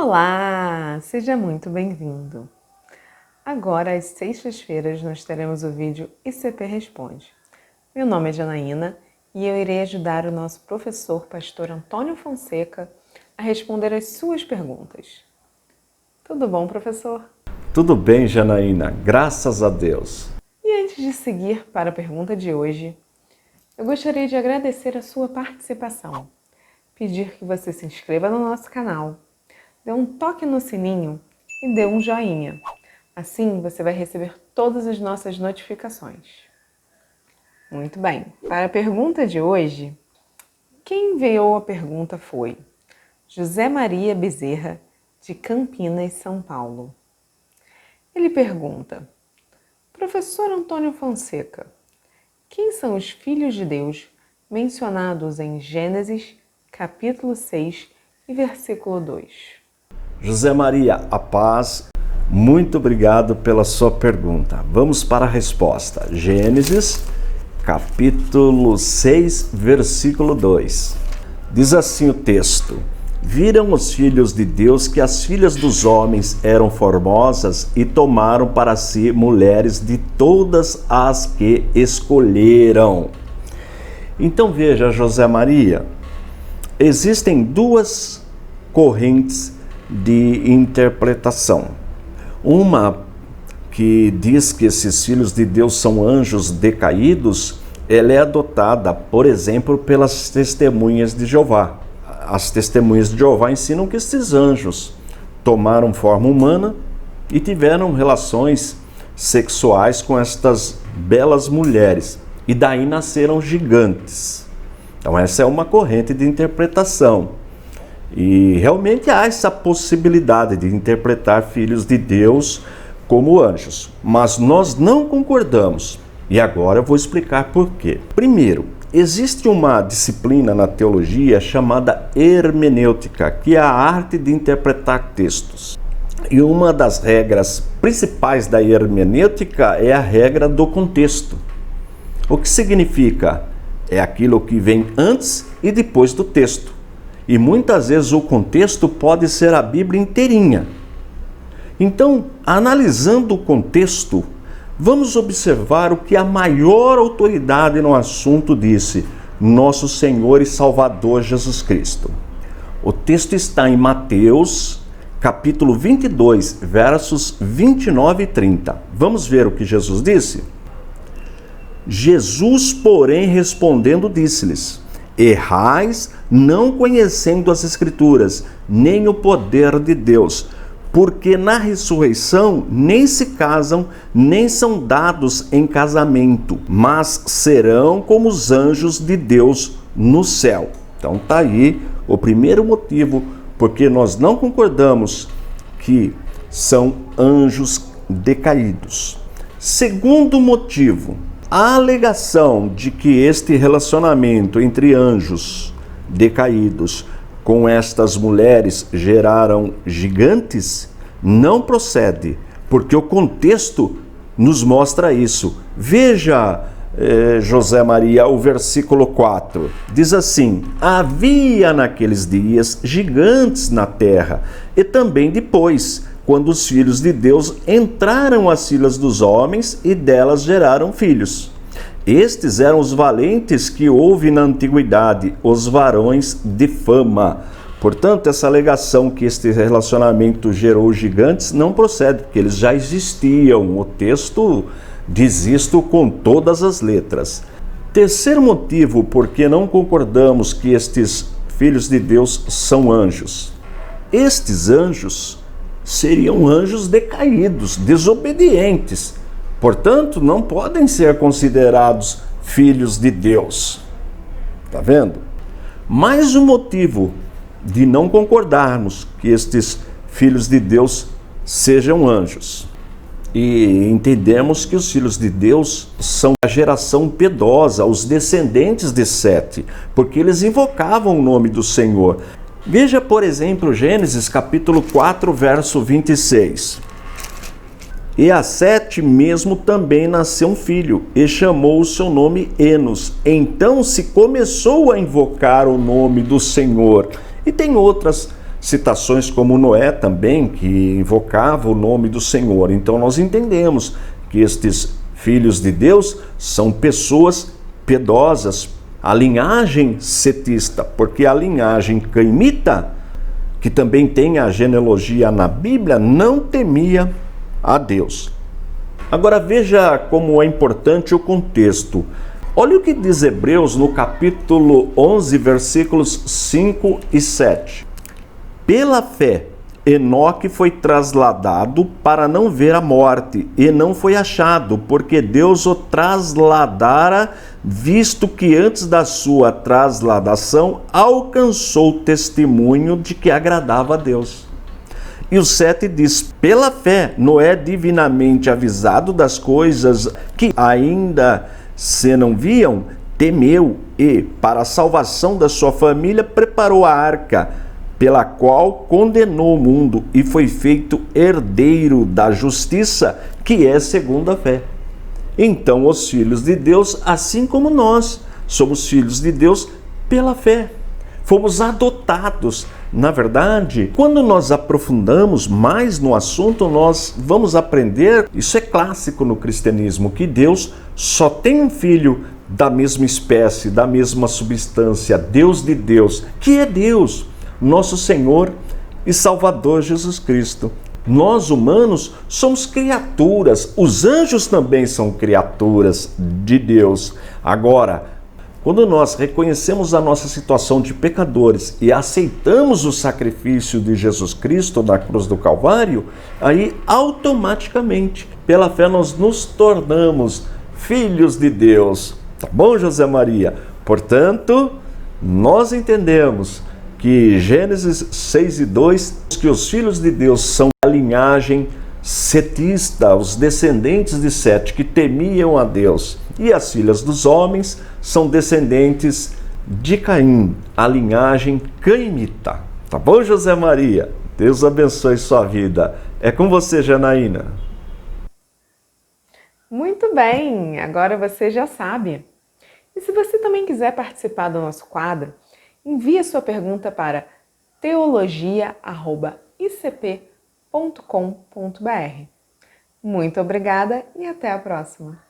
Olá, seja muito bem-vindo. Agora, às sextas-feiras, nós teremos o vídeo ICP Responde. Meu nome é Janaína e eu irei ajudar o nosso professor, pastor Antônio Fonseca, a responder as suas perguntas. Tudo bom, professor? Tudo bem, Janaína, graças a Deus. E antes de seguir para a pergunta de hoje, eu gostaria de agradecer a sua participação, pedir que você se inscreva no nosso canal, dê um toque no sininho e dê um joinha. Assim você vai receber todas as nossas notificações. Muito bem, para a pergunta de hoje, quem enviou a pergunta foi José Maria Bezerra, de Campinas, São Paulo. Ele pergunta: Professor Antônio Fonseca, quem são os filhos de Deus mencionados em Gênesis, capítulo 6 e versículo 2? José Maria, a paz, muito obrigado pela sua pergunta. Vamos para a resposta. Gênesis, capítulo 6, versículo 2. Diz assim o texto: Viram os filhos de Deus que as filhas dos homens eram formosas e tomaram para si mulheres de todas as que escolheram. Então veja, José Maria, existem duas correntes de interpretação. Uma que diz que esses filhos de Deus são anjos decaídos, ela é adotada, por exemplo, pelas testemunhas de Jeová. As testemunhas de Jeová ensinam que esses anjos tomaram forma humana e tiveram relações sexuais com estas belas mulheres. E daí nasceram gigantes. Então essa é uma corrente de interpretação. E realmente há essa possibilidade de interpretar filhos de Deus como anjos. Mas nós não concordamos. E agora eu vou explicar por quê. Primeiro, existe uma disciplina na teologia chamada hermenêutica, que é a arte de interpretar textos. E uma das regras principais da hermenêutica é a regra do contexto. O que significa? É aquilo que vem antes e depois do texto. E muitas vezes o contexto pode ser a Bíblia inteirinha. Então, analisando o contexto, vamos observar o que a maior autoridade no assunto disse, nosso Senhor e Salvador Jesus Cristo. O texto está em Mateus, capítulo 22, versos 29 e 30. Vamos ver o que Jesus disse? Jesus, porém, respondendo, disse-lhes: Errais, não conhecendo as Escrituras, nem o poder de Deus, porque na ressurreição nem se casam, nem são dados em casamento, mas serão como os anjos de Deus no céu. Então está aí o primeiro motivo porque nós não concordamos que são anjos decaídos. Segundo motivo, a alegação de que este relacionamento entre anjos decaídos com estas mulheres geraram gigantes não procede, porque o contexto nos mostra isso. Veja, José Maria, o versículo 4, diz assim: Havia naqueles dias gigantes na terra, e também depois, quando os filhos de Deus entraram às filhas dos homens e delas geraram filhos. Estes eram os valentes que houve na antiguidade, os varões de fama. Portanto, essa alegação que este relacionamento gerou gigantes não procede, porque eles já existiam. O texto diz isto com todas as letras. Terceiro motivo por que não concordamos que estes filhos de Deus são anjos. Estes anjos seriam anjos decaídos, desobedientes. Portanto, não podem ser considerados filhos de Deus. Está vendo? Mais um motivo de não concordarmos que estes filhos de Deus sejam anjos. E entendemos que os filhos de Deus são a geração piedosa, os descendentes de Sete, porque eles invocavam o nome do Senhor. Veja, por exemplo, Gênesis capítulo 4, verso 26. E a Sete mesmo também nasceu um filho, e chamou o seu nome Enos. Então se começou a invocar o nome do Senhor. E tem outras citações como Noé também, que invocava o nome do Senhor. Então nós entendemos que estes filhos de Deus são pessoas piedosas, a linhagem setista, porque a linhagem caimita, que também tem a genealogia na Bíblia, não temia a Deus. Agora veja como é importante o contexto. Olha o que diz Hebreus no capítulo 11, versículos 5 e 7. Pela fé, Enoque foi trasladado para não ver a morte, e não foi achado, porque Deus o trasladara, visto que antes da sua trasladação alcançou o testemunho de que agradava a Deus. E o 7 diz, pela fé, Noé, divinamente avisado das coisas que ainda se não viam, temeu e, para a salvação da sua família, preparou a arca, pela qual condenou o mundo e foi feito herdeiro da justiça, que é segundo a fé. Então, os filhos de Deus, assim como nós, somos filhos de Deus pela fé. Fomos adotados. Na verdade, quando nós aprofundamos mais no assunto, nós vamos aprender, isso é clássico no cristianismo, que Deus só tem um filho da mesma espécie, da mesma substância, Deus de Deus, que é Deus, nosso Senhor e Salvador Jesus Cristo. Nós, humanos, somos criaturas, os anjos também são criaturas de Deus. Agora, quando nós reconhecemos a nossa situação de pecadores e aceitamos o sacrifício de Jesus Cristo na cruz do Calvário, aí automaticamente, pela fé, nós nos tornamos filhos de Deus. Tá bom, José Maria? Portanto, nós entendemos que Gênesis 6 e 2, que os filhos de Deus são a linhagem setista, os descendentes de Sete, que temiam a Deus. E as filhas dos homens são descendentes de Caim, a linhagem caimita. Tá bom, José Maria? Deus abençoe sua vida. É com você, Janaína. Muito bem, agora você já sabe. E se você também quiser participar do nosso quadro, envie a sua pergunta para teologia@icp.com.br. Muito obrigada e até a próxima!